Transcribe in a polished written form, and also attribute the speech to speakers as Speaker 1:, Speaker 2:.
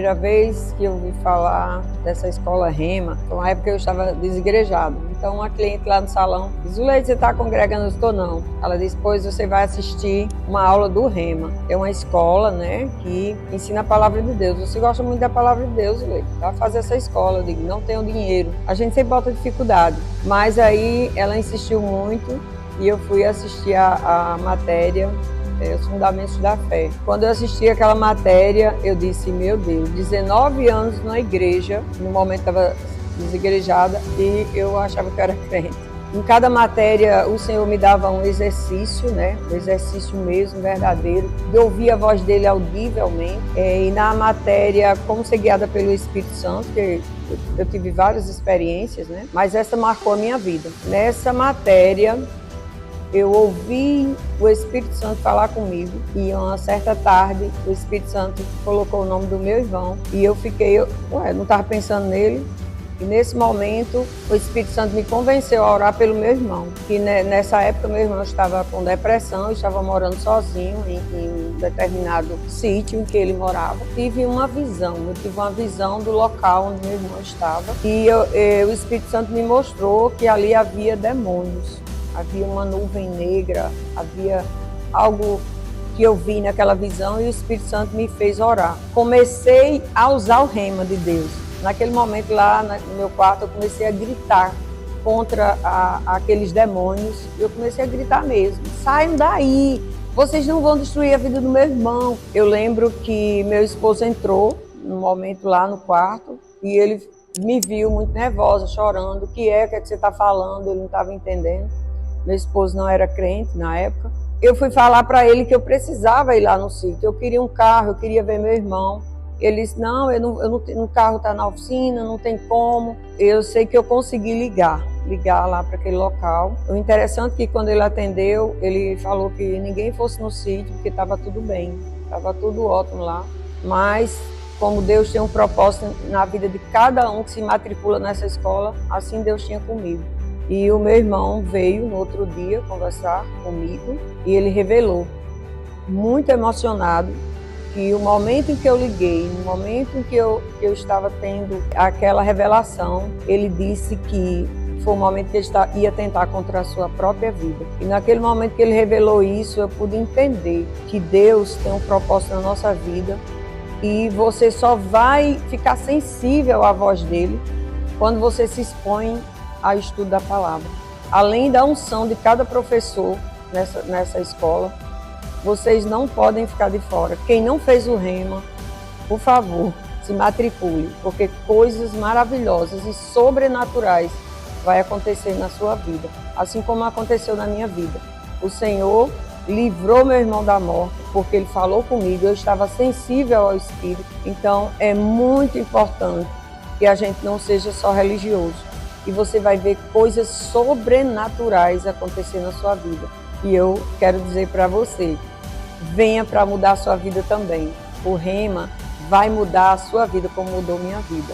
Speaker 1: primeira vez que eu ouvi falar dessa escola Rema, foi uma época que eu estava desigrejada. Então uma cliente lá no salão disse: Zuleide, você está congregando? Eu estou não. Ela disse: pois você vai assistir uma aula do Rema. É uma escola, né, que ensina a palavra de Deus. Você gosta muito da palavra de Deus, Zuleide? Vai fazer essa escola. Eu digo: não tenho dinheiro. A gente sempre bota dificuldade. Mas aí ela insistiu muito e eu fui assistir a matéria, os fundamentos da fé. Quando eu assisti aquela matéria, eu disse: meu Deus, 19 anos na igreja, no momento estava desigrejada e eu achava que eu era crente. Em cada matéria, o Senhor me dava um exercício, né? Um exercício mesmo, verdadeiro, de ouvir a voz dele audivelmente. E na matéria, como ser guiada pelo Espírito Santo, que eu tive várias experiências, né? Mas essa marcou a minha vida. Nessa matéria, eu ouvi o Espírito Santo falar comigo e uma certa tarde o Espírito Santo colocou o nome do meu irmão e eu fiquei, não estava pensando nele. E nesse momento o Espírito Santo me convenceu a orar pelo meu irmão. E nessa época meu irmão estava com depressão, estava morando sozinho em um determinado sítio em que ele morava. Eu tive uma visão do local onde meu irmão estava e o Espírito Santo me mostrou que ali havia demônios. Havia uma nuvem negra, havia algo que eu vi naquela visão e o Espírito Santo me fez orar. Comecei a usar o rema de Deus. Naquele momento lá no meu quarto eu comecei a gritar contra aqueles demônios. Eu comecei a gritar mesmo: saiam daí, vocês não vão destruir a vida do meu irmão. Eu lembro que meu esposo entrou num momento lá no quarto e ele me viu muito nervosa, chorando. O que é que você está falando? Ele não estava entendendo. Meu esposo não era crente na época. Eu fui falar para ele que eu precisava ir lá no sítio. Eu queria um carro, eu queria ver meu irmão. Ele disse: não, o carro está na oficina, não tem como. Eu sei que eu consegui ligar lá para aquele local. O interessante é que quando ele atendeu, ele falou que ninguém fosse no sítio, porque estava tudo bem, estava tudo ótimo lá. Mas como Deus tem um propósito na vida de cada um que se matricula nessa escola, assim Deus tinha comigo. E o meu irmão veio no outro dia conversar comigo e ele revelou, muito emocionado, que o momento em que eu liguei, no momento em que eu estava tendo aquela revelação, ele disse que foi o momento que ele ia tentar contra a sua própria vida. E naquele momento que ele revelou isso, eu pude entender que Deus tem um propósito na nossa vida e você só vai ficar sensível à voz dele quando você se expõe ao estudo da palavra. Além da unção de cada professor nessa escola, vocês não podem ficar de fora. Quem não fez o Rema, por favor, se matricule, porque coisas maravilhosas e sobrenaturais vai acontecer na sua vida, assim como aconteceu na minha vida. O Senhor livrou meu irmão da morte, porque ele falou comigo, eu estava sensível ao Espírito. Então é muito importante que a gente não seja só religioso, e você vai ver coisas sobrenaturais acontecer na sua vida. E eu quero dizer para você, venha para mudar a sua vida também. O Rema vai mudar a sua vida como mudou minha vida.